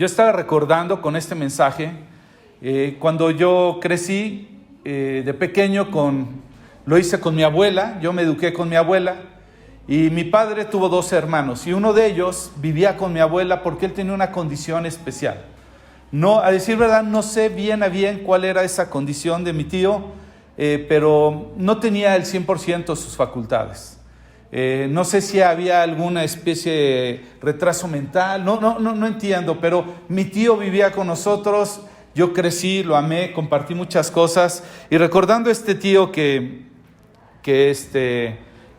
Yo estaba recordando con este mensaje, cuando yo crecí de pequeño, lo hice con mi abuela. Yo me eduqué con mi abuela y mi padre tuvo 2 hermanos y uno de ellos vivía con mi abuela porque él tenía una condición especial. No, a decir verdad, no sé bien a bien cuál era esa condición de mi tío, pero no tenía el 100% de sus facultades. No sé si había alguna especie de retraso mental, no entiendo, pero mi tío vivía con nosotros, yo crecí, lo amé, compartí muchas cosas, y recordando a este tío que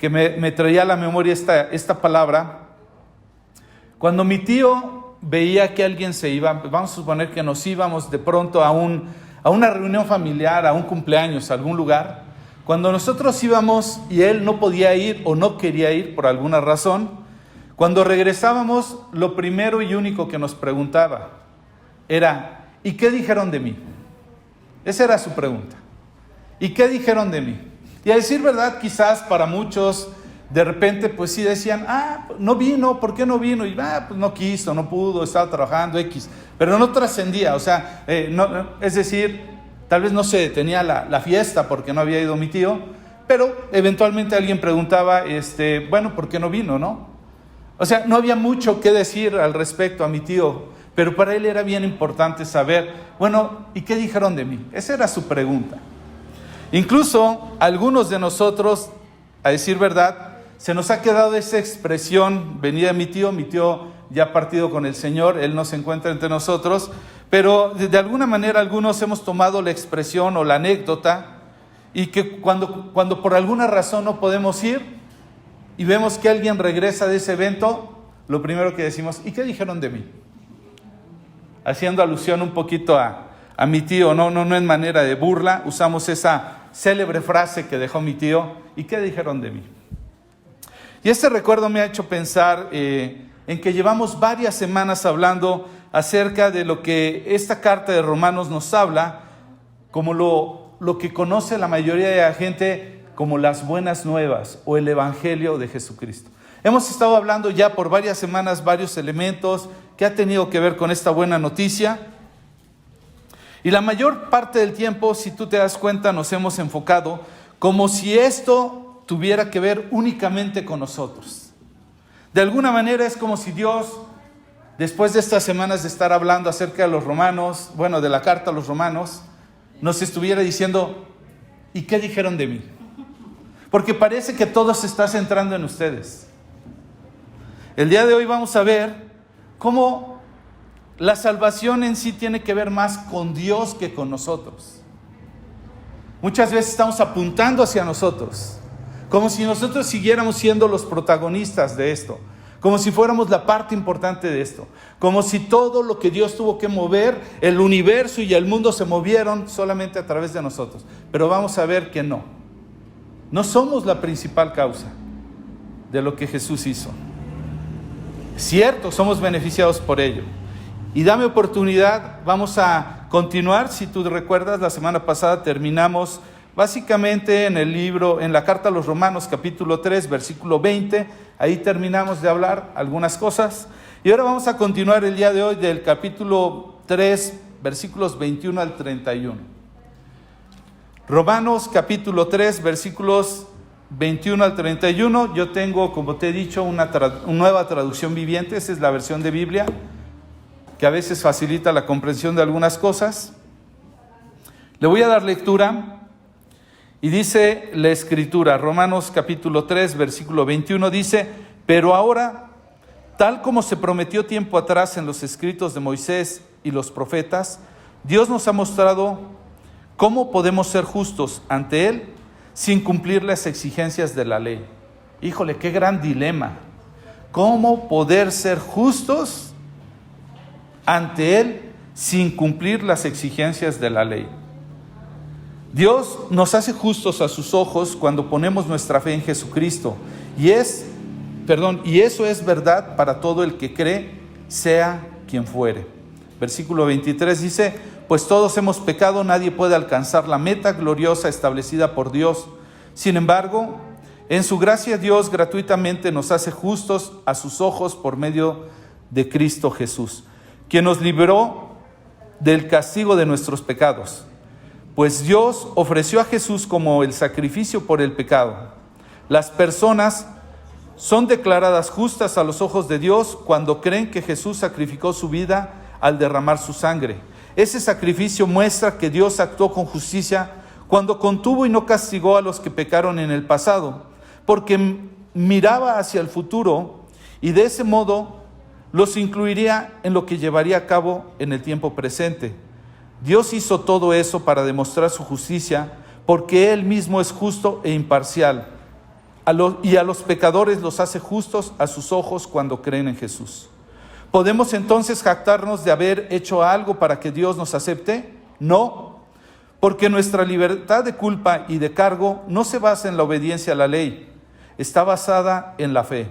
me traía a la memoria esta palabra, cuando mi tío veía que alguien se iba, vamos a suponer que nos íbamos de pronto a una reunión familiar, a un cumpleaños, a algún lugar. Cuando nosotros íbamos y él no podía ir o no quería ir por alguna razón, cuando regresábamos, lo primero y único que nos preguntaba era: ¿y qué dijeron de mí? Esa era su pregunta. ¿Y qué dijeron de mí? Y a decir verdad, quizás para muchos, de repente, pues sí decían: no vino, ¿por qué no vino? Y pues no quiso, no pudo, estaba trabajando, X. Pero no trascendía, o sea, es decir, tal vez no se detenía la fiesta porque no había ido mi tío, pero eventualmente alguien preguntaba, bueno, ¿por qué no vino, no? O sea, no había mucho que decir al respecto a mi tío, pero para él era bien importante saber, bueno, ¿y qué dijeron de mí? Esa era su pregunta. Incluso algunos de nosotros, a decir verdad, se nos ha quedado esa expresión venida de mi tío ya ha partido con el Señor, él no se encuentra entre nosotros, pero de alguna manera algunos hemos tomado la expresión o la anécdota y que cuando por alguna razón no podemos ir y vemos que alguien regresa de ese evento, lo primero que decimos: ¿y qué dijeron de mí? Haciendo alusión un poquito a mi tío, no en manera de burla, usamos esa célebre frase que dejó mi tío: ¿y qué dijeron de mí? Y este recuerdo me ha hecho pensar en que llevamos varias semanas hablando acerca de lo que esta carta de Romanos nos habla, como lo que conoce la mayoría de la gente como las buenas nuevas o el Evangelio de Jesucristo. Hemos estado hablando ya por varias semanas varios elementos que ha tenido que ver con esta buena noticia. Y la mayor parte del tiempo, si tú te das cuenta, nos hemos enfocado como si esto tuviera que ver únicamente con nosotros. De alguna manera es como si Dios, después de estas semanas de estar hablando acerca de los romanos, de la carta a los romanos, nos estuviera diciendo: ¿y qué dijeron de mí? Porque parece que todo se está centrando en ustedes. El día de hoy vamos a ver cómo la salvación en sí tiene que ver más con Dios que con nosotros. Muchas veces estamos apuntando hacia nosotros, como si nosotros siguiéramos siendo los protagonistas de esto, como si fuéramos la parte importante de esto, como si todo lo que Dios tuvo que mover, el universo y el mundo se movieron solamente a través de nosotros. Pero vamos a ver que no somos la principal causa de lo que Jesús hizo. Cierto, somos beneficiados por ello. Y dame oportunidad, vamos a continuar. Si tú recuerdas, la semana pasada terminamos básicamente en la carta a los Romanos, capítulo 3, versículo 20. Ahí terminamos de hablar algunas cosas. Y ahora vamos a continuar el día de hoy del capítulo 3, versículos 21 al 31. Romanos, capítulo 3, versículos 21 al 31. Yo tengo, como te he dicho, una nueva traducción viviente. Esa es la versión de Biblia que a veces facilita la comprensión de algunas cosas. Le voy a dar lectura. Y dice la Escritura, Romanos capítulo 3, versículo 21, dice: pero ahora, tal como se prometió tiempo atrás en los escritos de Moisés y los profetas, Dios nos ha mostrado cómo podemos ser justos ante Él sin cumplir las exigencias de la ley. Híjole, qué gran dilema. ¿Cómo poder ser justos ante Él sin cumplir las exigencias de la ley? Dios nos hace justos a sus ojos cuando ponemos nuestra fe en Jesucristo. Y eso es verdad para todo el que cree, sea quien fuere. Versículo 23 dice: pues todos hemos pecado, nadie puede alcanzar la meta gloriosa establecida por Dios. Sin embargo, en su gracia Dios gratuitamente nos hace justos a sus ojos por medio de Cristo Jesús, quien nos libró del castigo de nuestros pecados. Pues Dios ofreció a Jesús como el sacrificio por el pecado. Las personas son declaradas justas a los ojos de Dios cuando creen que Jesús sacrificó su vida al derramar su sangre. Ese sacrificio muestra que Dios actuó con justicia cuando contuvo y no castigó a los que pecaron en el pasado, porque miraba hacia el futuro y de ese modo los incluiría en lo que llevaría a cabo en el tiempo presente. Dios hizo todo eso para demostrar su justicia, porque Él mismo es justo e imparcial, y a los pecadores los hace justos a sus ojos cuando creen en Jesús. ¿Podemos entonces jactarnos de haber hecho algo para que Dios nos acepte? No, porque nuestra libertad de culpa y de cargo no se basa en la obediencia a la ley, está basada en la fe.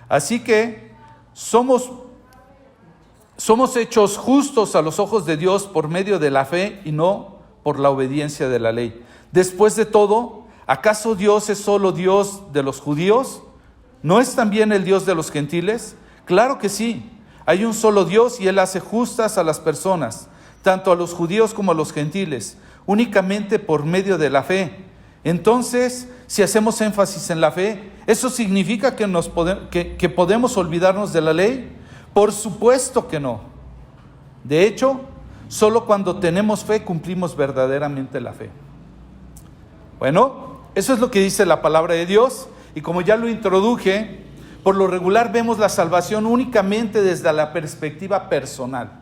Así que somos hechos justos a los ojos de Dios por medio de la fe y no por la obediencia de la ley. Después de todo, ¿acaso Dios es solo Dios de los judíos? ¿No es también el Dios de los gentiles? Claro que sí. Hay un solo Dios y Él hace justas a las personas, tanto a los judíos como a los gentiles, únicamente por medio de la fe. Entonces, si hacemos énfasis en la fe, ¿eso significa que podemos olvidarnos de la ley? Por supuesto que no. De hecho, solo cuando tenemos fe cumplimos verdaderamente la fe. Bueno, eso es lo que dice la palabra de Dios, y como ya lo introduje, por lo regular vemos la salvación únicamente desde la perspectiva personal,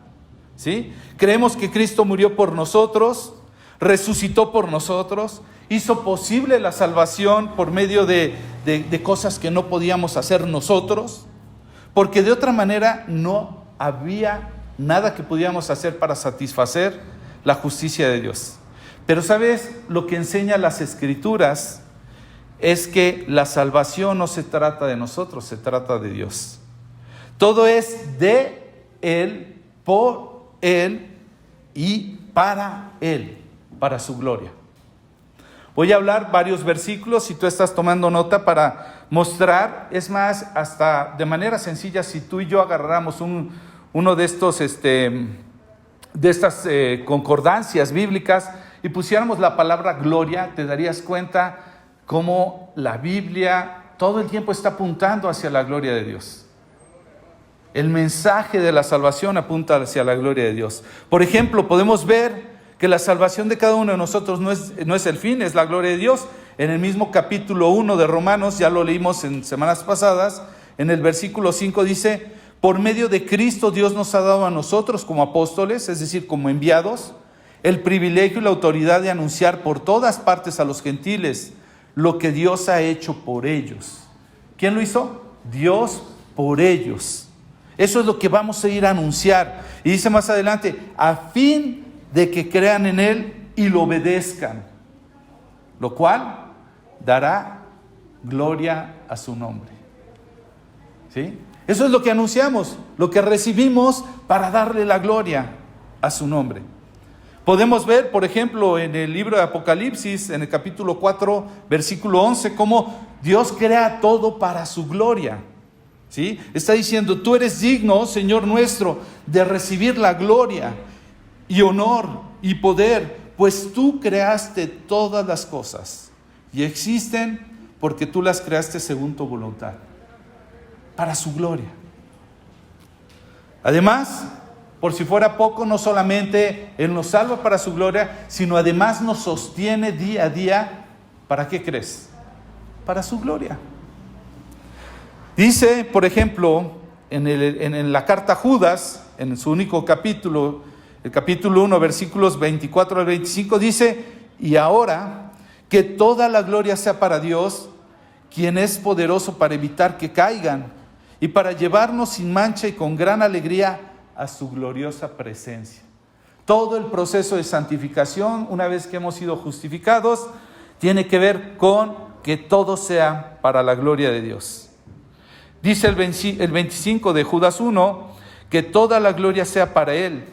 ¿sí? Creemos que Cristo murió por nosotros, resucitó por nosotros, hizo posible la salvación por medio de cosas que no podíamos hacer nosotros, porque de otra manera no había nada que pudiéramos hacer para satisfacer la justicia de Dios. Pero ¿sabes? Lo que enseña las Escrituras es que la salvación no se trata de nosotros, se trata de Dios. Todo es de Él, por Él y para Él, para su gloria. Voy a hablar varios versículos, si tú estás tomando nota, para mostrar, es más, hasta de manera sencilla, si tú y yo agarráramos uno de estos, de estas concordancias bíblicas y pusiéramos la palabra gloria, te darías cuenta cómo la Biblia todo el tiempo está apuntando hacia la gloria de Dios. El mensaje de la salvación apunta hacia la gloria de Dios. Por ejemplo, podemos ver que la salvación de cada uno de nosotros no es el fin, es la gloria de Dios. En el mismo capítulo 1 de Romanos, ya lo leímos en semanas pasadas, en el versículo 5 dice: por medio de Cristo Dios nos ha dado a nosotros como apóstoles, es decir, como enviados, el privilegio y la autoridad de anunciar por todas partes a los gentiles lo que Dios ha hecho por ellos. ¿Quién lo hizo? Dios por ellos. Eso es lo que vamos a ir a anunciar. Y dice más adelante: a fin de que crean en Él y lo obedezcan, lo cual dará gloria a su nombre. ¿Sí? Eso es lo que anunciamos, lo que recibimos para darle la gloria a su nombre. Podemos ver, por ejemplo, en el libro de Apocalipsis, en el capítulo 4, versículo 11, cómo Dios crea todo para su gloria. ¿Sí? Está diciendo: tú eres digno, Señor nuestro, de recibir la gloria y honor y poder, pues tú creaste todas las cosas y existen porque tú las creaste según tu voluntad, para su gloria. Además, por si fuera poco, no solamente Él nos salva para su gloria, sino además nos sostiene día a día. ¿Para qué crees? Para su gloria. Dice, por ejemplo, en la carta a Judas, en su único capítulo, el capítulo 1, versículos 24 al 25, dice: y ahora que toda la gloria sea para Dios, quien es poderoso para evitar que caigan y para llevarnos sin mancha y con gran alegría a su gloriosa presencia. Todo el proceso de santificación, una vez que hemos sido justificados, tiene que ver con que todo sea para la gloria de Dios. Dice el 25 de Judas 1, que toda la gloria sea para Él,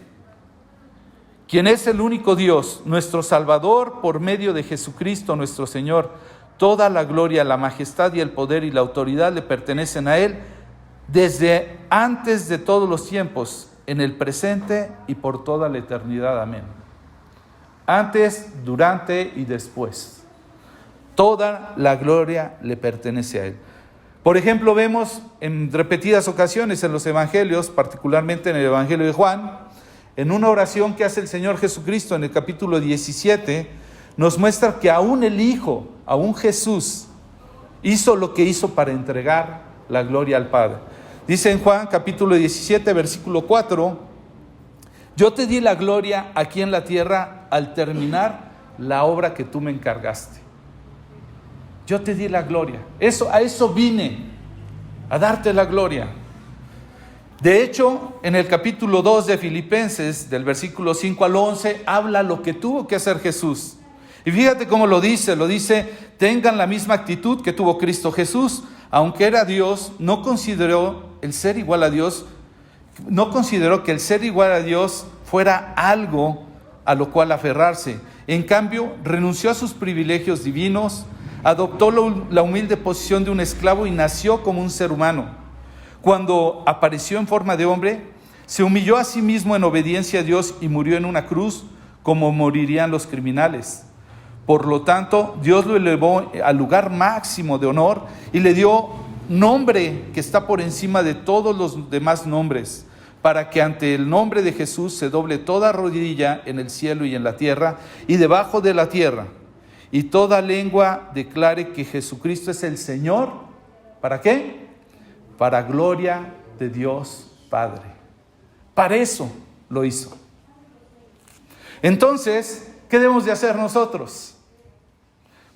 quien es el único Dios, nuestro Salvador, por medio de Jesucristo nuestro Señor. Toda la gloria, la majestad y el poder y la autoridad le pertenecen a Él desde antes de todos los tiempos en el presente y por toda la eternidad. Amén. Antes, durante y después. Toda la gloria le pertenece a Él. Por ejemplo, vemos en repetidas ocasiones en los evangelios, particularmente en el Evangelio de Juan, en una oración que hace el Señor Jesucristo en el capítulo 17, nos muestra que aún el Hijo, aún Jesús, hizo lo que hizo para entregar la gloria al Padre. Dice en Juan capítulo 17, versículo 4, yo te di la gloria aquí en la tierra al terminar la obra que tú me encargaste. Yo te di la gloria. A eso vine, a darte la gloria. De hecho, en el capítulo 2 de Filipenses, del versículo 5 al 11, habla lo que tuvo que hacer Jesús. Y fíjate cómo lo dice, tengan la misma actitud que tuvo Cristo Jesús, aunque era Dios, no consideró que el ser igual a Dios fuera algo a lo cual aferrarse. En cambio, renunció a sus privilegios divinos, adoptó la humilde posición de un esclavo y nació como un ser humano. Cuando apareció en forma de hombre, se humilló a sí mismo en obediencia a Dios y murió en una cruz como morirían los criminales. Por lo tanto, Dios lo elevó al lugar máximo de honor y le dio nombre que está por encima de todos los demás nombres, para que ante el nombre de Jesús se doble toda rodilla en el cielo y en la tierra y debajo de la tierra, y toda lengua declare que Jesucristo es el Señor. ¿Para qué? Para gloria de Dios Padre. Para eso lo hizo. Entonces, ¿qué debemos de hacer nosotros?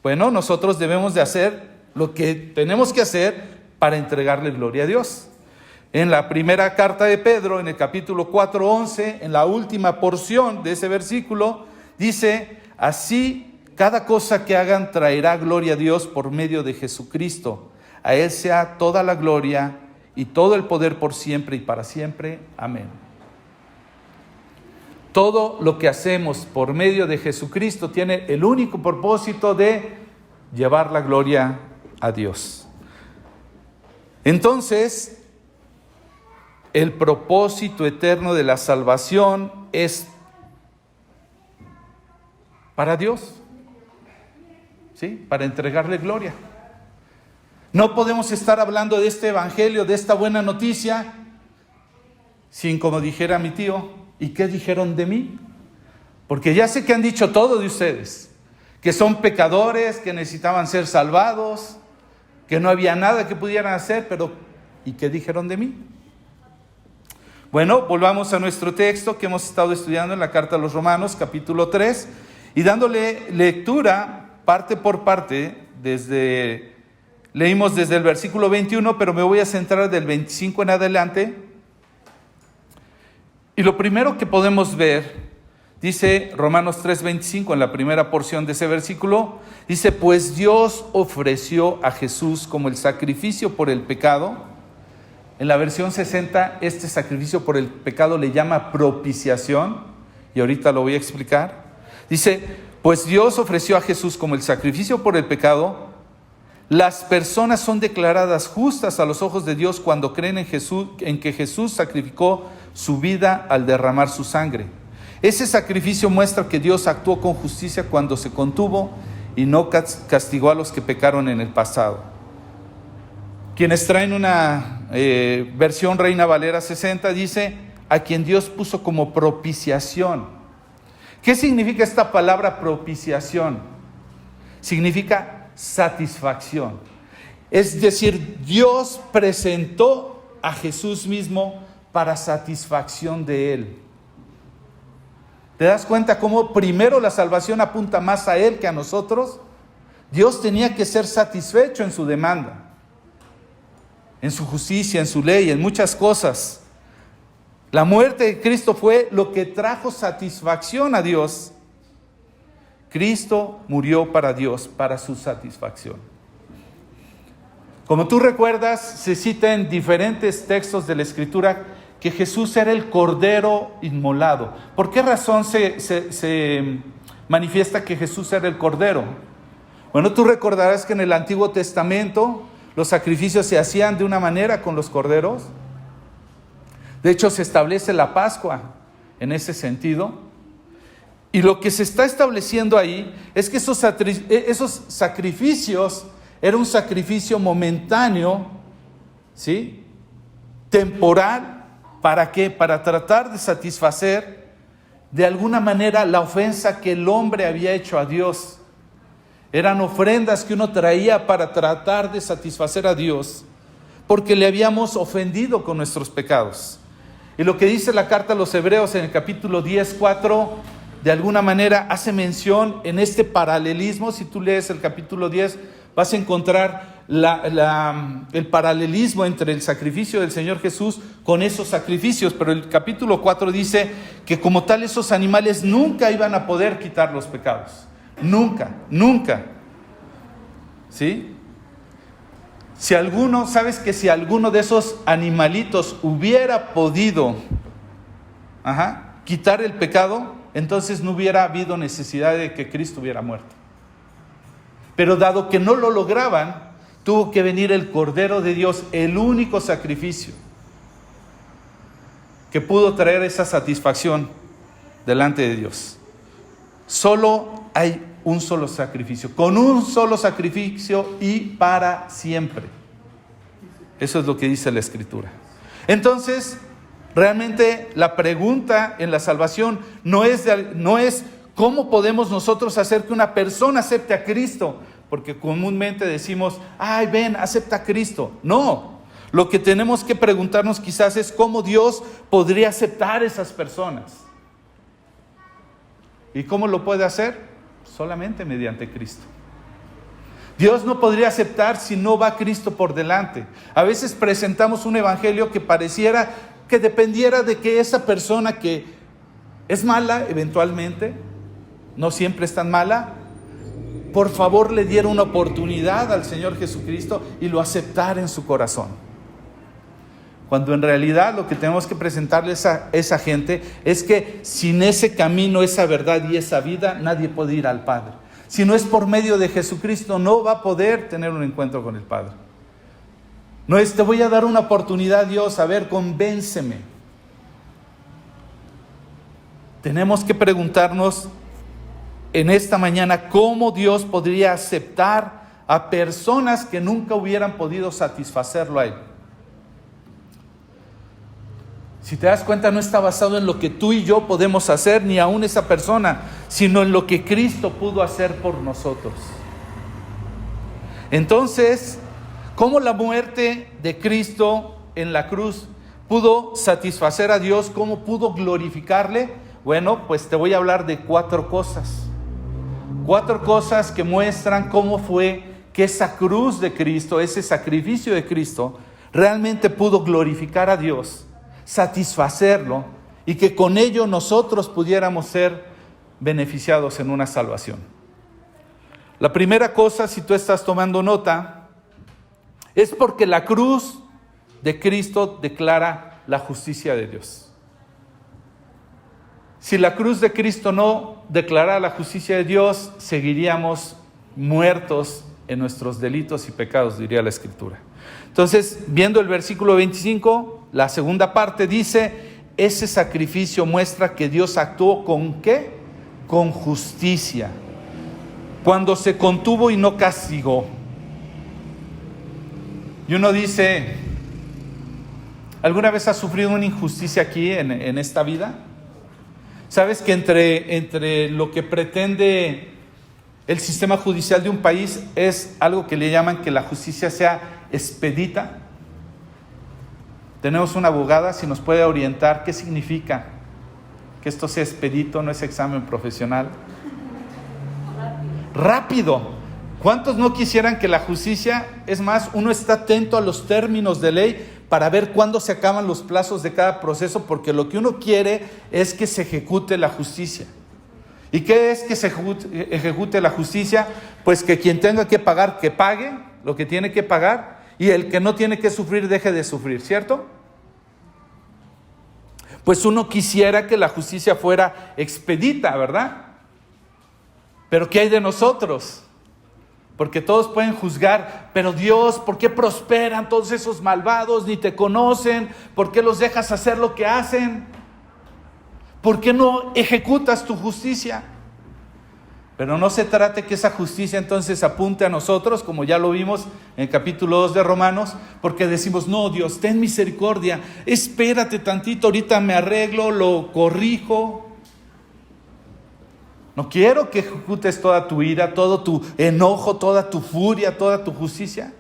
Bueno, nosotros debemos de hacer lo que tenemos que hacer para entregarle gloria a Dios. En la primera carta de Pedro, en el capítulo 4:11, en la última porción de ese versículo, dice, así cada cosa que hagan traerá gloria a Dios por medio de Jesucristo. A Él sea toda la gloria y todo el poder por siempre y para siempre. Amén. Todo lo que hacemos por medio de Jesucristo tiene el único propósito de llevar la gloria a Dios. Entonces, el propósito eterno de la salvación es para Dios, ¿sí? Para entregarle gloria. No podemos estar hablando de este evangelio, de esta buena noticia, sin, como dijera mi tío, ¿y qué dijeron de mí? Porque ya sé que han dicho todo de ustedes, que son pecadores, que necesitaban ser salvados, que no había nada que pudieran hacer, pero ¿y qué dijeron de mí? Bueno, volvamos a nuestro texto que hemos estado estudiando en la carta a los Romanos, capítulo 3, y dándole lectura parte por parte, leímos desde el versículo 21, pero me voy a centrar del 25 en adelante. Y lo primero que podemos ver, dice Romanos 3:25 en la primera porción de ese versículo, dice, pues Dios ofreció a Jesús como el sacrificio por el pecado. En la versión 60, este sacrificio por el pecado le llama propiciación, y ahorita lo voy a explicar. Dice, pues Dios ofreció a Jesús como el sacrificio por el pecado. Las personas son declaradas justas a los ojos de Dios cuando creen en que Jesús sacrificó su vida al derramar su sangre. Ese sacrificio muestra que Dios actuó con justicia cuando se contuvo y no castigó a los que pecaron en el pasado. Quienes traen una versión Reina Valera 60 dice, a quien Dios puso como propiciación. ¿Qué significa esta palabra propiciación? Significa satisfacción. Es decir, Dios presentó a Jesús mismo para satisfacción de Él. ¿Te das cuenta cómo primero la salvación apunta más a Él que a nosotros? Dios tenía que ser satisfecho en su demanda, en su justicia, en su ley, en muchas cosas. La muerte de Cristo fue lo que trajo satisfacción a Dios. Cristo murió para Dios, para su satisfacción. Como tú recuerdas, se cita en diferentes textos de la Escritura que Jesús era el Cordero inmolado. ¿Por qué razón se manifiesta que Jesús era el Cordero? Bueno, tú recordarás que en el Antiguo Testamento los sacrificios se hacían de una manera con los corderos. De hecho, se establece la Pascua en ese sentido. Y lo que se está estableciendo ahí es que esos sacrificios era un sacrificio momentáneo, ¿sí? Temporal. ¿Para qué? Para tratar de satisfacer de alguna manera la ofensa que el hombre había hecho a Dios. Eran ofrendas que uno traía para tratar de satisfacer a Dios, porque le habíamos ofendido con nuestros pecados. Y lo que dice la carta a los Hebreos en el capítulo 10:4, de alguna manera hace mención en este paralelismo. Si tú lees el capítulo 10, vas a encontrar el paralelismo entre el sacrificio del Señor Jesús con esos sacrificios. Pero el capítulo 4 dice que como tal esos animales nunca iban a poder quitar los pecados. Nunca, nunca. ¿Sí? ¿Sabes que si alguno de esos animalitos hubiera podido quitar el pecado, entonces no hubiera habido necesidad de que Cristo hubiera muerto? Pero dado que no lo lograban, tuvo que venir el Cordero de Dios, el único sacrificio que pudo traer esa satisfacción delante de Dios. Solo hay un solo sacrificio, con un solo sacrificio y para siempre. Eso es lo que dice la Escritura. Entonces, realmente la pregunta en la salvación no es cómo podemos nosotros hacer que una persona acepte a Cristo, porque comúnmente decimos, ay, ven, acepta a Cristo. No, lo que tenemos que preguntarnos quizás es cómo Dios podría aceptar a esas personas. ¿Y cómo lo puede hacer? Solamente mediante Cristo. Dios no podría aceptar si no va Cristo por delante. A veces presentamos un evangelio que pareciera que dependiera de que esa persona que es mala eventualmente, no siempre es tan mala, por favor le diera una oportunidad al Señor Jesucristo y lo aceptara en su corazón. Cuando en realidad lo que tenemos que presentarles a esa gente es que sin ese camino, esa verdad y esa vida, nadie puede ir al Padre. Si no es por medio de Jesucristo, no va a poder tener un encuentro con el Padre. No es, te voy a dar una oportunidad, Dios, a ver, convénceme. Tenemos que preguntarnos en esta mañana cómo Dios podría aceptar a personas que nunca hubieran podido satisfacerlo a Él. Si te das cuenta, no está basado en lo que tú y yo podemos hacer, ni aún esa persona, sino en lo que Cristo pudo hacer por nosotros. Entonces, ¿cómo la muerte de Cristo en la cruz pudo satisfacer a Dios? ¿Cómo pudo glorificarle? Bueno, pues te voy a hablar de 4 cosas. 4 cosas que muestran cómo fue que esa cruz de Cristo, ese sacrificio de Cristo, realmente pudo glorificar a Dios, satisfacerlo, y que con ello nosotros pudiéramos ser beneficiados en una salvación. La primera cosa, si tú estás tomando nota, es porque la cruz de Cristo declara la justicia de Dios. Si la cruz de Cristo no declarara la justicia de Dios, seguiríamos muertos en nuestros delitos y pecados, diría la Escritura. Entonces, viendo el versículo 25, la segunda parte dice, ese sacrificio muestra que Dios actuó ¿con qué? Con justicia, cuando se contuvo y no castigó. Y uno dice, ¿alguna vez has sufrido una injusticia aquí en esta vida? ¿Sabes que entre lo que pretende el sistema judicial de un país es algo que le llaman que la justicia sea expedita? Tenemos una abogada, si nos puede orientar, ¿qué significa que esto sea expedito, no es examen profesional? Rápido. ¿Cuántos no quisieran que la justicia, es más, uno está atento a los términos de ley para ver cuándo se acaban los plazos de cada proceso, porque lo que uno quiere es que se ejecute la justicia? ¿Y qué es que se ejecute la justicia? Pues que quien tenga que pagar, que pague lo que tiene que pagar, y el que no tiene que sufrir, deje de sufrir, ¿cierto? Pues uno quisiera que la justicia fuera expedita, ¿verdad? Pero ¿qué hay de nosotros? Porque todos pueden juzgar, pero Dios, ¿por qué prosperan todos esos malvados? Ni te conocen. ¿Por qué los dejas hacer lo que hacen? ¿Por qué no ejecutas tu justicia? Pero no se trate que esa justicia entonces apunte a nosotros, como ya lo vimos en el capítulo 2 de Romanos, porque decimos, no, Dios, ten misericordia, espérate tantito, ahorita me arreglo, lo corrijo. No quiero que ejecutes toda tu ira, todo tu enojo, toda tu furia, toda tu justicia.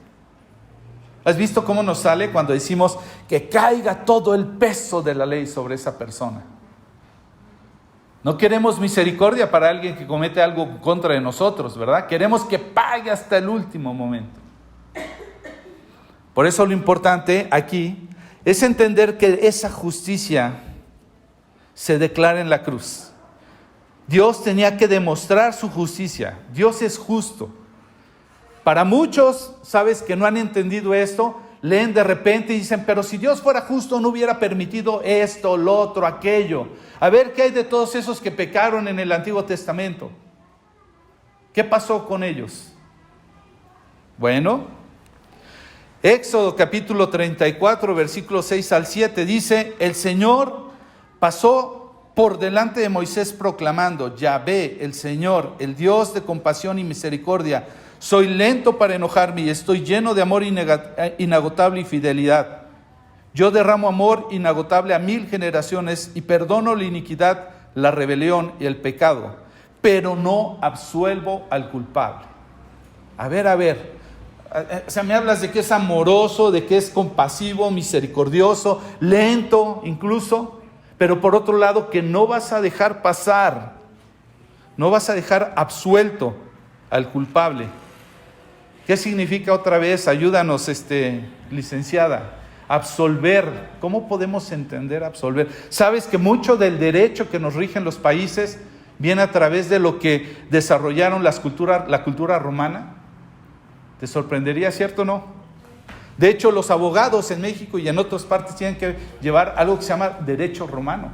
¿Has visto cómo nos sale cuando decimos que caiga todo el peso de la ley sobre esa persona? No queremos misericordia para alguien que comete algo contra de nosotros, ¿verdad? Queremos que pague hasta el último momento. Por eso lo importante aquí es entender que esa justicia se declara en la cruz. Dios tenía que demostrar su justicia. Dios es justo. Para muchos, sabes, que no han entendido esto, leen de repente y dicen, pero si Dios fuera justo no hubiera permitido esto, lo otro, aquello. A ver, ¿qué hay de todos esos que pecaron en el Antiguo Testamento? ¿Qué pasó con ellos? Bueno, Éxodo capítulo 34, versículos 6 al 7 dice, el Señor pasó por delante de Moisés proclamando, Yahvé, el Señor, el Dios de compasión y misericordia, soy lento para enojarme y estoy lleno de amor inagotable y fidelidad. Yo derramo amor inagotable a 1000 generaciones y perdono la iniquidad, la rebelión y el pecado, pero no absuelvo al culpable. A ver, o sea, me hablas de que es amoroso, de que es compasivo, misericordioso, lento incluso, pero por otro lado que no vas a dejar pasar, no vas a dejar absuelto al culpable. ¿Qué significa otra vez? Ayúdanos, licenciada. Absolver. ¿Cómo podemos entender absolver? ¿Sabes que mucho del derecho que nos rige en los países viene a través de lo que desarrollaron la cultura romana? ¿Te sorprendería, cierto o no? De hecho, los abogados en México y en otras partes tienen que llevar algo que se llama derecho romano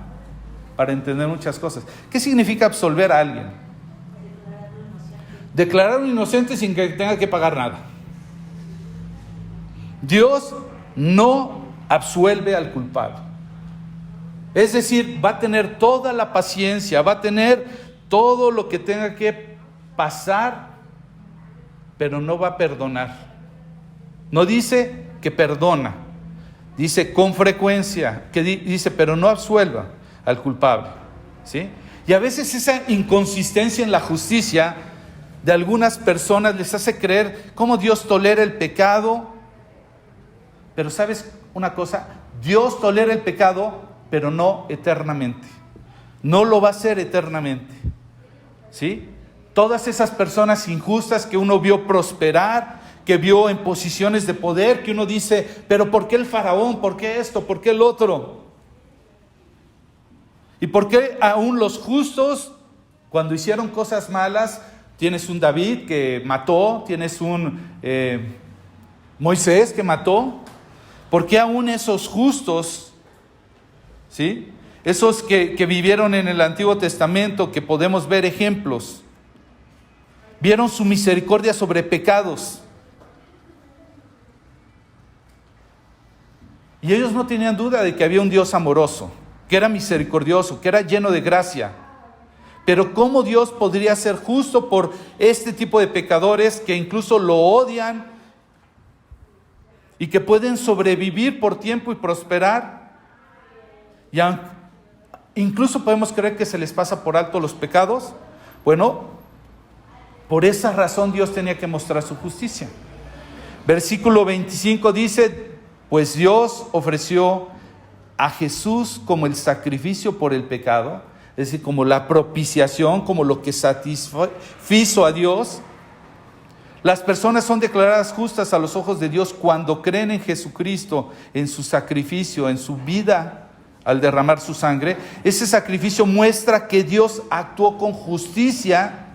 para entender muchas cosas. ¿Qué significa absolver a alguien? Declarar un inocente sin que tenga que pagar nada. Dios no absuelve al culpable. Es decir, va a tener toda la paciencia, va a tener todo lo que tenga que pasar, pero no va a perdonar. No dice que perdona, dice con frecuencia, que dice, pero no absuelva al culpable, ¿sí? Y a veces esa inconsistencia en la justicia de algunas personas les hace creer cómo Dios tolera el pecado. Pero ¿sabes una cosa? Dios tolera el pecado, pero no eternamente. No lo va a hacer eternamente, ¿sí? Todas esas personas injustas que uno vio prosperar, que vio en posiciones de poder, que uno dice, pero ¿por qué el faraón? ¿Por qué esto? ¿Por qué el otro? ¿Y por qué aún los justos, cuando hicieron cosas malas, tienes un David que mató, tienes un Moisés que mató? ¿Por qué aún esos justos, ¿sí? Esos que vivieron en el Antiguo Testamento, que podemos ver ejemplos, vieron su misericordia sobre pecados? Y ellos no tenían duda de que había un Dios amoroso, que era misericordioso, que era lleno de gracia. Pero ¿cómo Dios podría ser justo por este tipo de pecadores que incluso lo odian y que pueden sobrevivir por tiempo y prosperar? Y incluso podemos creer que se les pasa por alto los pecados. Bueno, por esa razón Dios tenía que mostrar su justicia. Versículo 25 dice, pues Dios ofreció a Jesús como el sacrificio por el pecado, es decir, como la propiciación, como lo que satisfizo a Dios. Las personas son declaradas justas a los ojos de Dios cuando creen en Jesucristo, en su sacrificio, en su vida al derramar su sangre. Ese sacrificio muestra que Dios actuó con justicia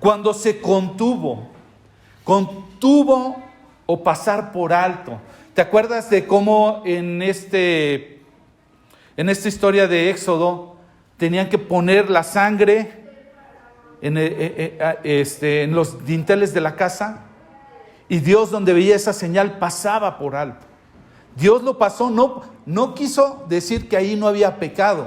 cuando se contuvo o pasar por alto. ¿Te acuerdas de cómo en esta historia de Éxodo tenían que poner la sangre en los dinteles de la casa, y Dios, donde veía esa señal, pasaba por alto. Dios lo pasó, no quiso decir que ahí no había pecado,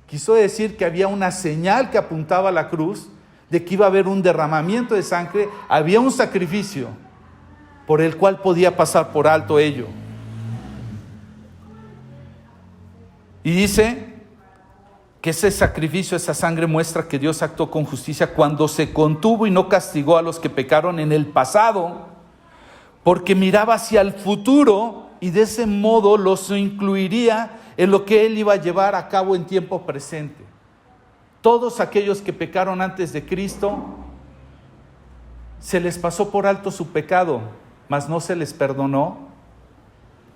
quiso decir que había una señal que apuntaba a la cruz, de que iba a haber un derramamiento de sangre, había un sacrificio por el cual podía pasar por alto ello. Y dice que ese sacrificio, esa sangre muestra que Dios actuó con justicia cuando se contuvo y no castigó a los que pecaron en el pasado, porque miraba hacia el futuro y de ese modo los incluiría en lo que Él iba a llevar a cabo en tiempo presente. Todos aquellos que pecaron antes de Cristo, se les pasó por alto su pecado, mas no se les perdonó,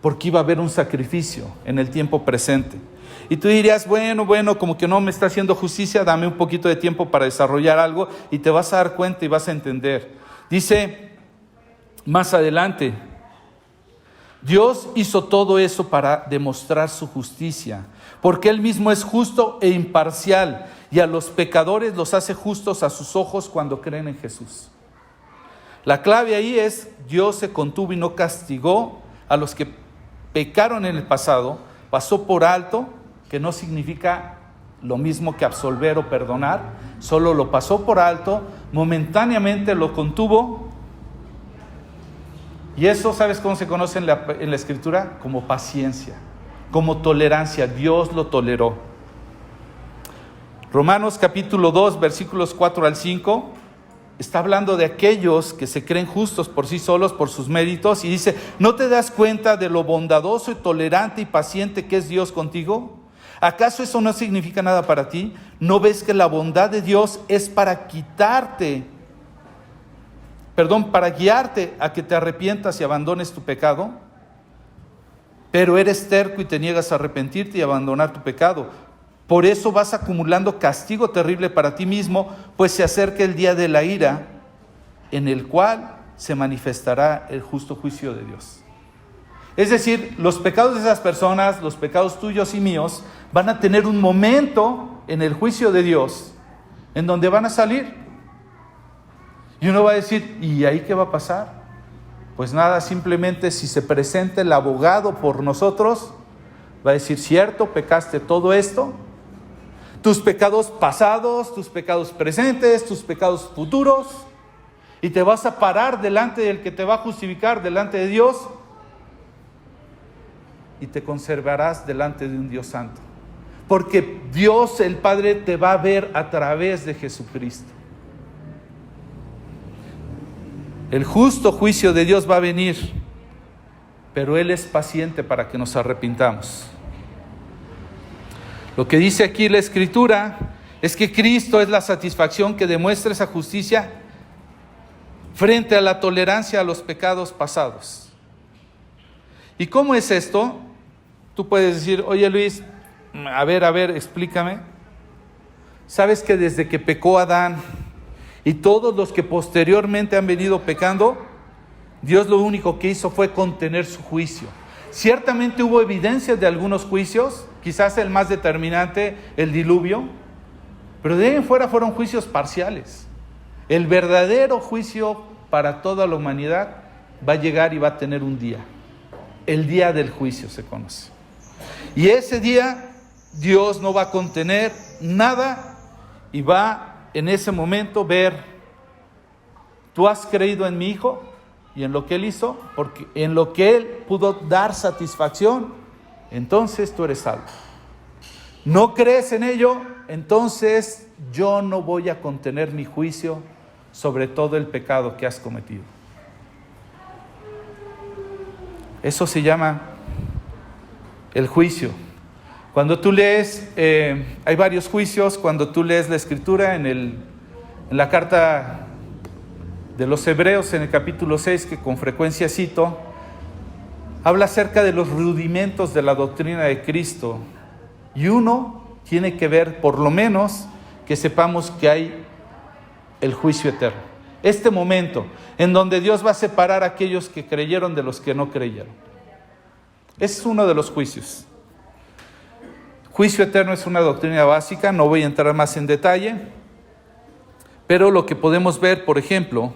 porque iba a haber un sacrificio en el tiempo presente. Y tú dirías, bueno, como que no me está haciendo justicia, dame un poquito de tiempo para desarrollar algo, y te vas a dar cuenta y vas a entender. Dice más adelante, Dios hizo todo eso para demostrar su justicia, porque Él mismo es justo e imparcial, y a los pecadores los hace justos a sus ojos cuando creen en Jesús. La clave ahí es, Dios se contuvo y no castigó a los que pecaron en el pasado, pasó por alto, que no significa lo mismo que absolver o perdonar, solo lo pasó por alto, momentáneamente lo contuvo. Y eso, ¿sabes cómo se conoce en la Escritura? Como paciencia, como tolerancia. Dios lo toleró. Romanos capítulo 2, versículos 4 al 5, está hablando de aquellos que se creen justos por sí solos, por sus méritos, y dice, ¿no te das cuenta de lo bondadoso y tolerante y paciente que es Dios contigo? ¿Acaso eso no significa nada para ti? ¿No ves que la bondad de Dios es para guiarte a que te arrepientas y abandones tu pecado? Pero eres terco y te niegas a arrepentirte y abandonar tu pecado. Por eso vas acumulando castigo terrible para ti mismo, pues se acerca el día de la ira, en el cual se manifestará el justo juicio de Dios. Es decir, los pecados de esas personas, los pecados tuyos y míos, van a tener un momento en el juicio de Dios, en donde van a salir. Y uno va a decir, ¿y ahí qué va a pasar? Pues nada, simplemente si se presenta el abogado por nosotros, va a decir, cierto, pecaste todo esto, tus pecados pasados, tus pecados presentes, tus pecados futuros, y te vas a parar delante del que te va a justificar, delante de Dios, y te conservarás delante de un Dios santo, porque Dios el Padre te va a ver a través de Jesucristo. El justo juicio de Dios va a venir, pero Él es paciente para que nos arrepintamos. Lo que dice aquí la Escritura es que Cristo es la satisfacción que demuestra esa justicia frente a la tolerancia a los pecados pasados. ¿Y cómo es esto? Tú puedes decir, oye Luis, a ver, explícame. ¿Sabes que desde que pecó Adán y todos los que posteriormente han venido pecando, Dios lo único que hizo fue contener su juicio? Ciertamente hubo evidencias de algunos juicios, quizás el más determinante, el diluvio, pero de ahí en fuera fueron juicios parciales. El verdadero juicio para toda la humanidad va a llegar y va a tener un día. El día del juicio se conoce. Y ese día Dios no va a contener nada y va en ese momento ver, ¿tú has creído en mi Hijo y en lo que Él hizo? Porque en lo que Él pudo dar satisfacción, entonces tú eres salvo. ¿No crees en ello? Entonces yo no voy a contener mi juicio sobre todo el pecado que has cometido. Eso se llama el juicio. Cuando tú lees, hay varios juicios, cuando tú lees la Escritura en la carta de los Hebreos, en el capítulo 6, que con frecuencia cito, habla acerca de los rudimentos de la doctrina de Cristo. Y uno tiene que ver, por lo menos, que sepamos que hay el juicio eterno. Este momento en donde Dios va a separar a aquellos que creyeron de los que no creyeron. Ese es uno de los juicios. Juicio eterno es una doctrina básica, no voy a entrar más en detalle. Pero lo que podemos ver, por ejemplo,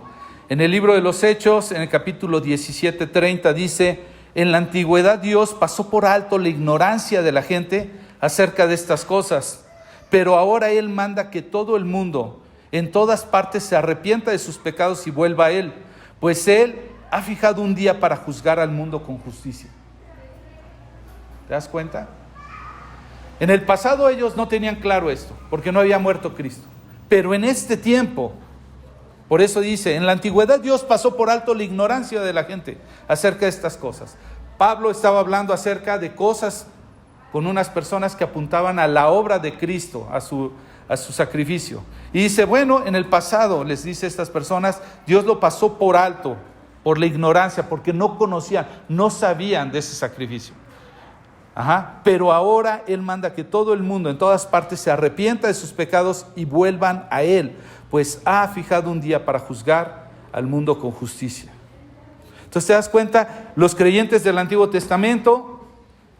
en el libro de los Hechos, en el capítulo 17:30, dice: en la antigüedad Dios pasó por alto la ignorancia de la gente acerca de estas cosas, pero ahora Él manda que todo el mundo en todas partes se arrepienta de sus pecados y vuelva a Él, pues Él ha fijado un día para juzgar al mundo con justicia. ¿Te das cuenta? En el pasado ellos no tenían claro esto, porque no había muerto Cristo. Pero en este tiempo, por eso dice, en la antigüedad Dios pasó por alto la ignorancia de la gente acerca de estas cosas. Pablo estaba hablando acerca de cosas con unas personas que apuntaban a la obra de Cristo, a su sacrificio. Y dice, bueno, en el pasado, les dice a estas personas, Dios lo pasó por alto, por la ignorancia, porque no conocían, no sabían de ese sacrificio. Pero ahora Él manda que todo el mundo en todas partes se arrepienta de sus pecados y vuelvan a Él, pues ha fijado un día para juzgar al mundo con justicia. Entonces te das cuenta, los creyentes del Antiguo Testamento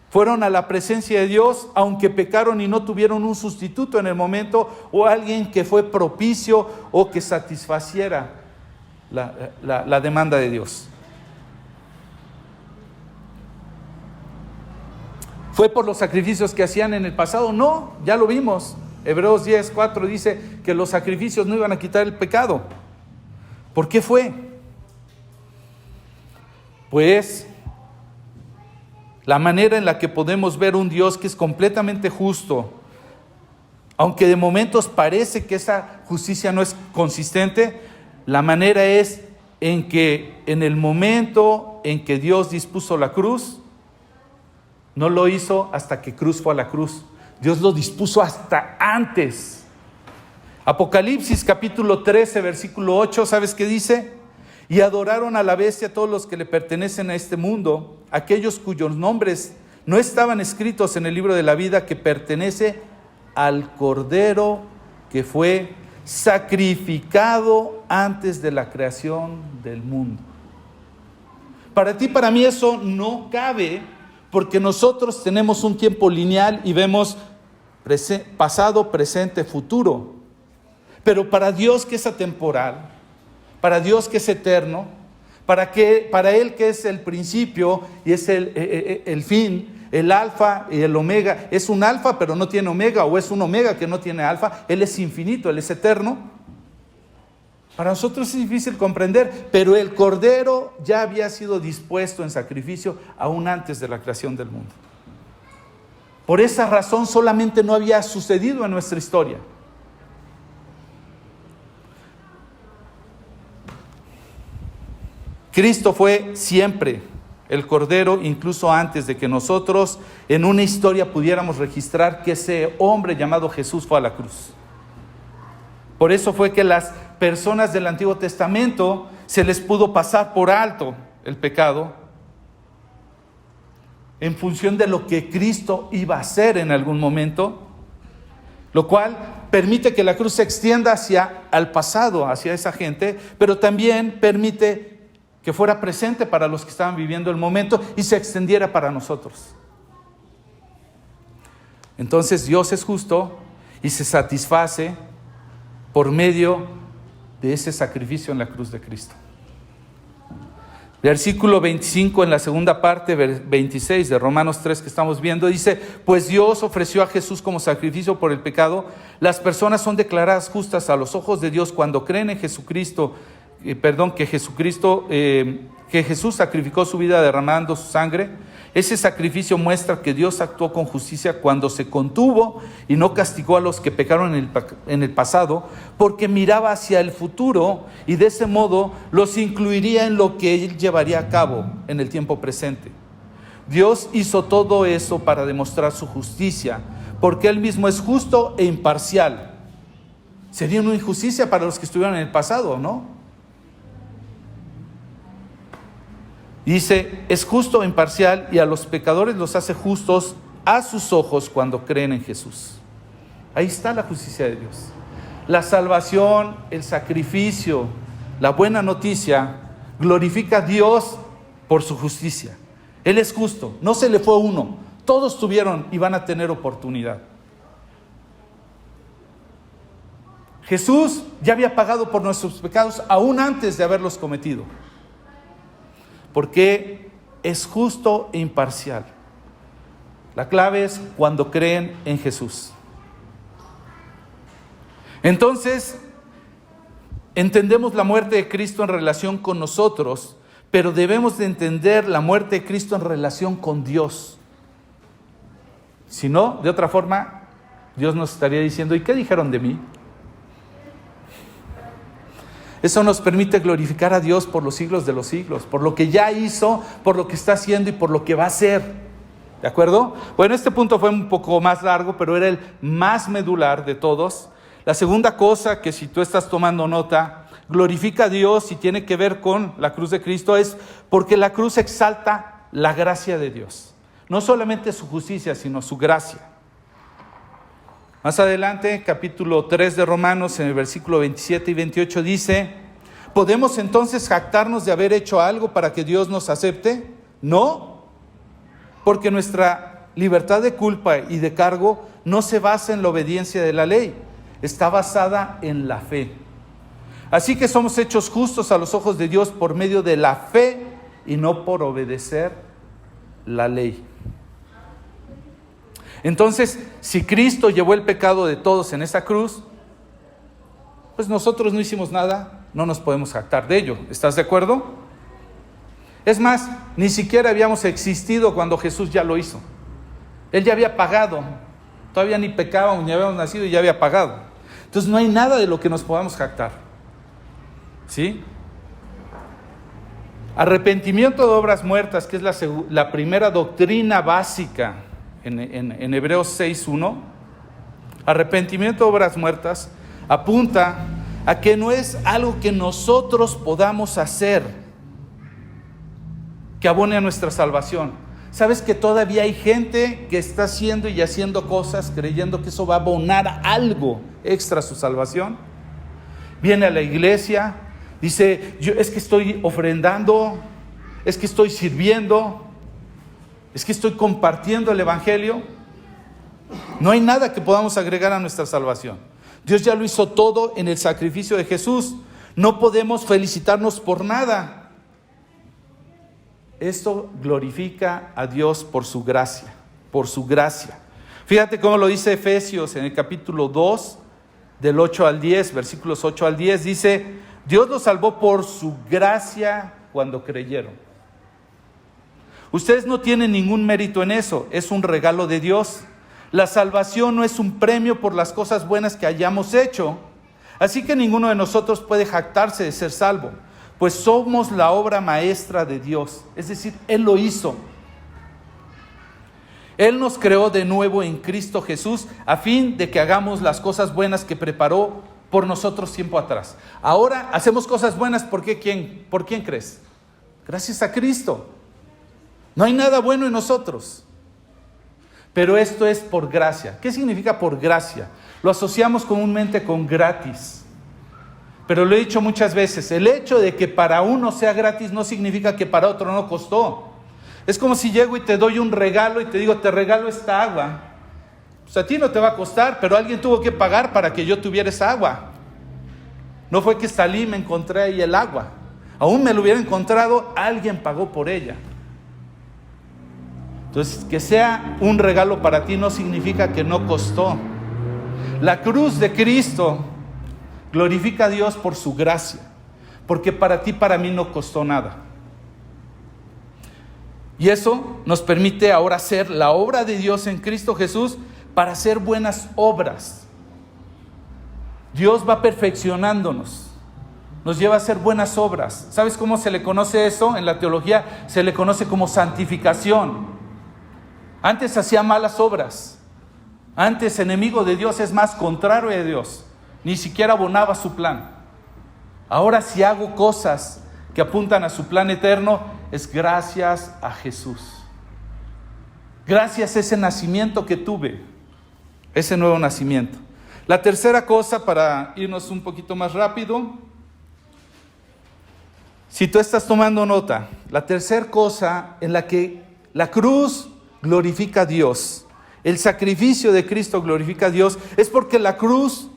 fueron a la presencia de Dios, aunque pecaron y no tuvieron un sustituto en el momento, o alguien que fue propicio o que satisfaciera la demanda de Dios. ¿Fue por los sacrificios que hacían en el pasado? No, ya lo vimos. Hebreos 10:4 dice que los sacrificios no iban a quitar el pecado. ¿Por qué fue? Pues la manera en la que podemos ver un Dios que es completamente justo, aunque de momentos parece que esa justicia no es consistente, la manera es en que en el momento en que Dios dispuso la cruz, no lo hizo hasta que Cruz fue a la cruz. Dios lo dispuso hasta antes. Apocalipsis capítulo 13, versículo 8, ¿sabes qué dice? Y adoraron a la bestia todos los que le pertenecen a este mundo, aquellos cuyos nombres no estaban escritos en el libro de la vida que pertenece al Cordero que fue sacrificado antes de la creación del mundo. Para ti, para mí eso no cabe, porque nosotros tenemos un tiempo lineal y vemos pasado, presente, futuro. Pero para Dios, que es atemporal, para Dios, que es eterno, para Él, que es el principio y es el fin, el alfa y el omega, es un alfa pero no tiene omega, o es un omega que no tiene alfa. Él es infinito, Él es eterno. Para nosotros es difícil comprender, pero el Cordero ya había sido dispuesto en sacrificio aún antes de la creación del mundo. Por esa razón solamente no había sucedido en nuestra historia. Cristo fue siempre el Cordero, incluso antes de que nosotros en una historia pudiéramos registrar que ese hombre llamado Jesús fue a la cruz. Por eso fue que las personas del Antiguo Testamento se les pudo pasar por alto el pecado en función de lo que Cristo iba a hacer en algún momento, lo cual permite que la cruz se extienda al pasado, hacia esa gente, pero también permite que fuera presente para los que estaban viviendo el momento y se extendiera para nosotros. Entonces Dios es justo y se satisface por medio de ese sacrificio en la cruz de Cristo. Versículo 25 en la segunda parte, 26 de Romanos 3 que estamos viendo, dice: pues Dios ofreció a Jesús como sacrificio por el pecado. Las personas son declaradas justas a los ojos de Dios cuando creen en Jesucristo, que Jesús sacrificó su vida derramando su sangre. Ese sacrificio muestra que Dios actuó con justicia cuando se contuvo y no castigó a los que pecaron en el pasado, porque miraba hacia el futuro y de ese modo los incluiría en lo que Él llevaría a cabo en el tiempo presente. Dios hizo todo eso para demostrar su justicia, porque Él mismo es justo e imparcial. Sería una injusticia para los que estuvieron en el pasado, ¿no? Dice, es justo e imparcial y a los pecadores los hace justos a sus ojos cuando creen en Jesús. Ahí está la justicia de Dios. La salvación, el sacrificio, la buena noticia, glorifica a Dios por su justicia. Él es justo, no se le fue uno, todos tuvieron y van a tener oportunidad. Jesús ya había pagado por nuestros pecados aún antes de haberlos cometido. Porque es justo e imparcial. La clave es cuando creen en Jesús. Entonces, entendemos la muerte de Cristo en relación con nosotros, pero debemos de entender la muerte de Cristo en relación con Dios. Si no, de otra forma, Dios nos estaría diciendo, ¿y qué dijeron de mí? Eso nos permite glorificar a Dios por los siglos de los siglos, por lo que ya hizo, por lo que está haciendo y por lo que va a hacer. ¿De acuerdo? Bueno, este punto fue un poco más largo, pero era el más medular de todos. La segunda cosa que, si tú estás tomando nota, glorifica a Dios y tiene que ver con la cruz de Cristo, es porque la cruz exalta la gracia de Dios. No solamente su justicia, sino su gracia. Más adelante, capítulo 3 de Romanos, en el versículo 27 y 28 dice, ¿podemos entonces jactarnos de haber hecho algo para que Dios nos acepte? No, porque nuestra libertad de culpa y de cargo no se basa en la obediencia de la ley, está basada en la fe. Así que somos hechos justos a los ojos de Dios por medio de la fe y no por obedecer la ley. Entonces, si Cristo llevó el pecado de todos en esa cruz, pues nosotros no hicimos nada, no nos podemos jactar de ello. ¿Estás de acuerdo? Es más, ni siquiera habíamos existido cuando Jesús ya lo hizo. Él ya había pagado. Todavía ni pecábamos, ni habíamos nacido y ya había pagado. Entonces no hay nada de lo que nos podamos jactar. ¿Sí? Arrepentimiento de obras muertas, que es la primera doctrina básica en Hebreos 6:1. Arrepentimiento de obras muertas apunta a que no es algo que nosotros podamos hacer que abone a nuestra salvación. ¿Sabes que todavía hay gente que está haciendo y haciendo cosas creyendo que eso va a abonar algo extra a su salvación? Viene a la iglesia, dice, es que estoy ofrendando, es que estoy sirviendo, es que estoy compartiendo el evangelio. No hay nada que podamos agregar a nuestra salvación. Dios ya lo hizo todo en el sacrificio de Jesús. No podemos felicitarnos por nada. Esto glorifica a Dios por su gracia, por su gracia. Fíjate cómo lo dice Efesios en el capítulo 2, del 8 al 10, versículos 8 al 10, dice, Dios los salvó por su gracia cuando creyeron. Ustedes no tienen ningún mérito en eso, es un regalo de Dios. La salvación no es un premio por las cosas buenas que hayamos hecho, así que ninguno de nosotros puede jactarse de ser salvo, pues somos la obra maestra de Dios, es decir, Él lo hizo. Él nos creó de nuevo en Cristo Jesús a fin de que hagamos las cosas buenas que preparó por nosotros tiempo atrás. Ahora hacemos cosas buenas, ¿por qué? ¿Por quién crees? Gracias a Cristo. No hay nada bueno en nosotros. Pero esto es por gracia. ¿Qué significa por gracia? Lo asociamos comúnmente con gratis. Pero lo he dicho muchas veces, el hecho de que para uno sea gratis no significa que para otro no costó. Es como si llego y te doy un regalo y te digo, te regalo esta agua. Pues a ti no te va a costar, pero alguien tuvo que pagar para que yo tuviera esa agua. No fue que salí y me encontré ahí el agua. Aún me lo hubiera encontrado, alguien pagó por ella. Entonces, que sea un regalo para ti no significa que no costó. La cruz de Cristo glorifica a Dios por su gracia, porque para ti, para mí no costó nada. Y eso nos permite ahora hacer la obra de Dios en Cristo Jesús para hacer buenas obras. Dios va perfeccionándonos, nos lleva a hacer buenas obras. ¿Sabes cómo se le conoce eso? En la teología se le conoce como santificación. Antes hacía malas obras, antes enemigo de Dios, es más, contrario a Dios, ni siquiera abonaba su plan. Ahora si hago cosas que apuntan a su plan eterno, es gracias a Jesús. Gracias a ese nacimiento que tuve, ese nuevo nacimiento. La tercera cosa, para irnos un poquito más rápido, si tú estás tomando nota, la tercera cosa en la que la cruz glorifica a Dios, el sacrificio de Cristo glorifica a Dios, es porque la cruz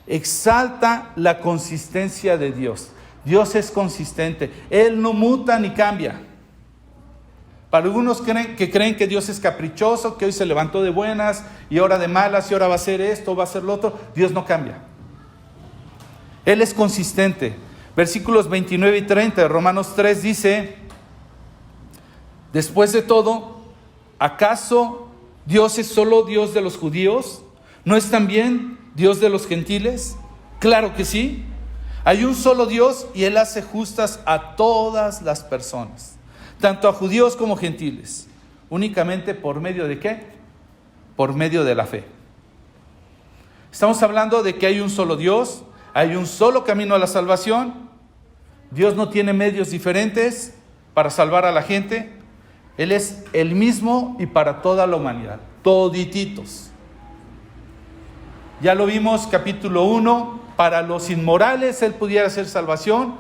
exalta la consistencia de Dios. Dios es consistente, Él no muta ni cambia. Para algunos creen que Dios es caprichoso, que hoy se levantó de buenas y ahora de malas y ahora va a hacer esto, va a hacer lo otro. Dios no cambia. Él es consistente. Versículos 29 y 30 de Romanos 3 dice: después de todo, ¿acaso Dios es solo Dios de los judíos? ¿No es también Dios de los gentiles? Claro que sí. Hay un solo Dios y Él hace justas a todas las personas, tanto a judíos como gentiles. ¿Únicamente por medio de qué? Por medio de la fe. Estamos hablando de que hay un solo Dios, hay un solo camino a la salvación. Dios no tiene medios diferentes para salvar a la gente. Él es el mismo y para toda la humanidad, todititos. Ya lo vimos, capítulo 1, para los inmorales Él pudiera hacer salvación.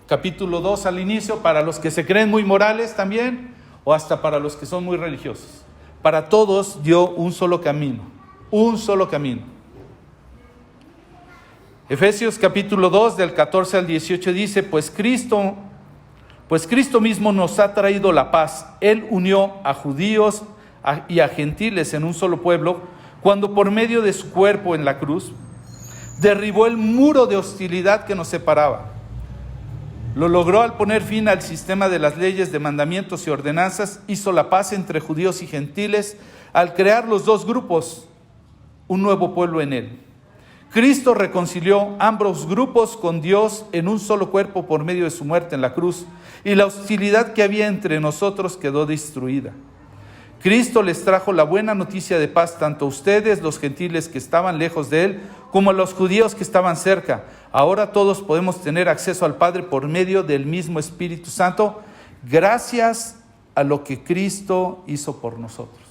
Capítulo 2 al inicio, para los que se creen muy morales también, o hasta para los que son muy religiosos. Para todos dio un solo camino, un solo camino. Efesios capítulo 2 del 14 al 18 dice: Pues Cristo mismo nos ha traído la paz. Él unió a judíos y a gentiles en un solo pueblo, cuando por medio de su cuerpo en la cruz derribó el muro de hostilidad que nos separaba. Lo logró al poner fin al sistema de las leyes, de mandamientos y ordenanzas. Hizo la paz entre judíos y gentiles al crear los dos grupos, un nuevo pueblo en Él. Cristo reconcilió ambos grupos con Dios en un solo cuerpo por medio de su muerte en la cruz, y la hostilidad que había entre nosotros quedó destruida. Cristo les trajo la buena noticia de paz tanto a ustedes, los gentiles que estaban lejos de Él, como a los judíos que estaban cerca. Ahora todos podemos tener acceso al Padre por medio del mismo Espíritu Santo, gracias a lo que Cristo hizo por nosotros.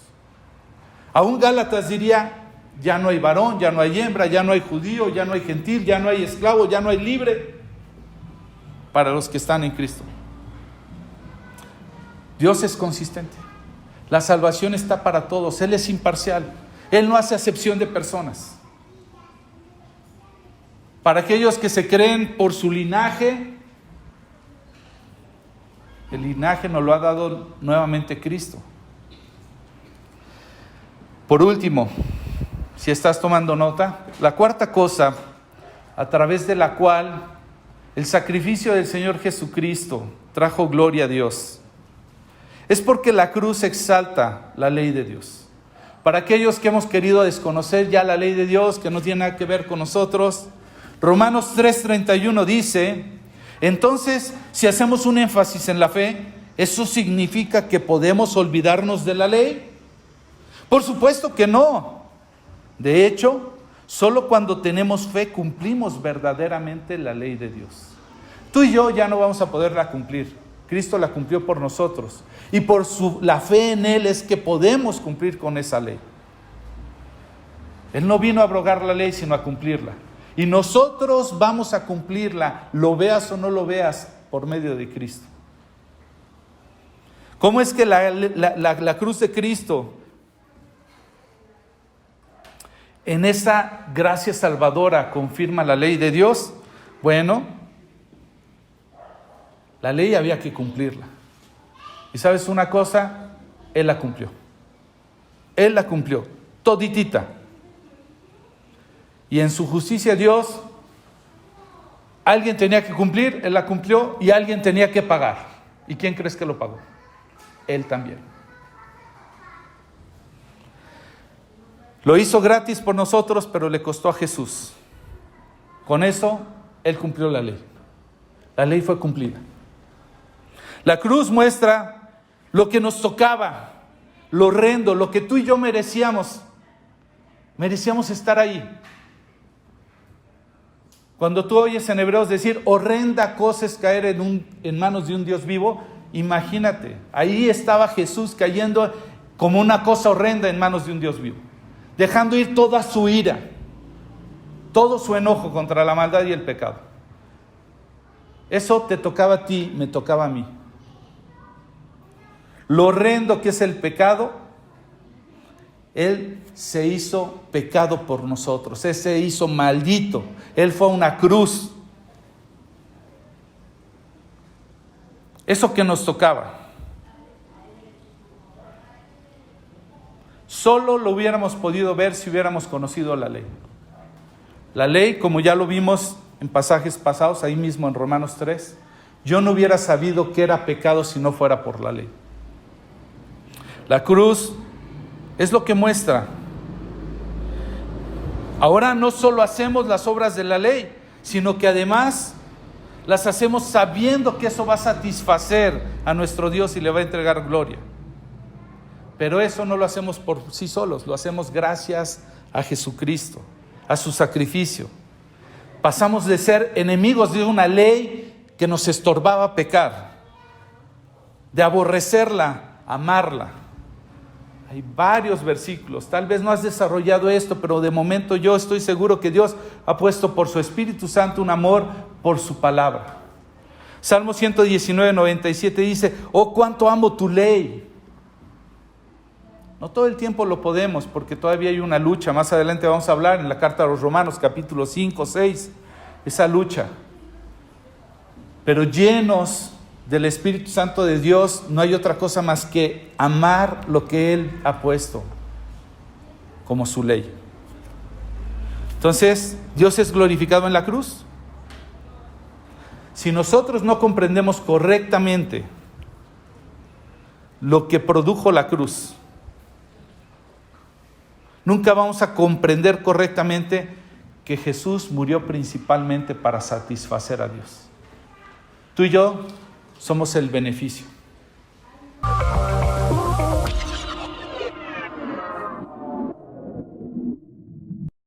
Aún Gálatas diría: ya no hay varón, ya no hay hembra, ya no hay judío, ya no hay gentil, ya no hay esclavo, ya no hay libre, para los que están en Cristo. Dios es consistente. La salvación está para todos. Él es imparcial. Él no hace acepción de personas. Para aquellos que se creen por su linaje, el linaje nos lo ha dado nuevamente Cristo. Por último, si estás tomando nota, la cuarta cosa a través de la cual el sacrificio del Señor Jesucristo trajo gloria a Dios es porque la cruz exalta la ley de Dios. Para aquellos que hemos querido desconocer ya la ley de Dios, que no tiene nada que ver con nosotros, Romanos 3:31 dice: entonces, si hacemos un énfasis en la fe, ¿eso significa que podemos olvidarnos de la ley? Por supuesto que no. De hecho, solo cuando tenemos fe cumplimos verdaderamente la ley de Dios. Tú y yo ya no vamos a poderla cumplir. Cristo la cumplió por nosotros. Y por la fe en Él es que podemos cumplir con esa ley. Él no vino a abrogar la ley, sino a cumplirla. Y nosotros vamos a cumplirla, lo veas o no lo veas, por medio de Cristo. ¿Cómo es que la cruz de Cristo, en esa gracia salvadora, confirma la ley de Dios? Bueno, la ley había que cumplirla. ¿Y sabes una cosa? Él la cumplió. Él la cumplió, toditita. Y en su justicia Dios, alguien tenía que cumplir, Él la cumplió, y alguien tenía que pagar. ¿Y quién crees que lo pagó? Él también. Lo hizo gratis por nosotros, pero le costó a Jesús. Con eso, Él cumplió la ley. La ley fue cumplida. La cruz muestra lo que nos tocaba, lo horrendo, lo que tú y yo merecíamos. Merecíamos estar ahí. Cuando tú oyes en Hebreos decir horrenda cosa es caer en manos de un Dios vivo, imagínate, ahí estaba Jesús cayendo como una cosa horrenda en manos de un Dios vivo, dejando ir toda su ira, todo su enojo contra la maldad y el pecado. Eso te tocaba a ti, me tocaba a mí. Lo horrendo que es el pecado Él se hizo pecado por nosotros, Él se hizo maldito, Él fue a una cruz. Eso que nos tocaba, solo lo hubiéramos podido ver si hubiéramos conocido la ley. La ley, como ya lo vimos en pasajes pasados, ahí mismo en Romanos 3, yo no hubiera sabido que era pecado si no fuera por la ley. La cruz es lo que muestra. Ahora no solo hacemos las obras de la ley, sino que además las hacemos sabiendo que eso va a satisfacer a nuestro Dios y le va a entregar gloria. Pero eso no lo hacemos por sí solos, lo hacemos gracias a Jesucristo, a su sacrificio. Pasamos de ser enemigos de una ley que nos estorbaba pecar, de aborrecerla, amarla. Hay varios versículos, tal vez no has desarrollado esto, pero de momento yo estoy seguro que Dios ha puesto por su Espíritu Santo un amor por su palabra. Salmo 119, 97 dice: oh, cuánto amo tu ley. No todo el tiempo lo podemos, porque todavía hay una lucha. Más adelante vamos a hablar en la carta a los Romanos, capítulo 5, 6, esa lucha. Pero llenos del Espíritu Santo de Dios, no hay otra cosa más que amar lo que Él ha puesto como su ley. Entonces, Dios es glorificado en la cruz. Si nosotros no comprendemos correctamente lo que produjo la cruz, nunca vamos a comprender correctamente que Jesús murió principalmente para satisfacer a Dios. Tú y yo somos el beneficio.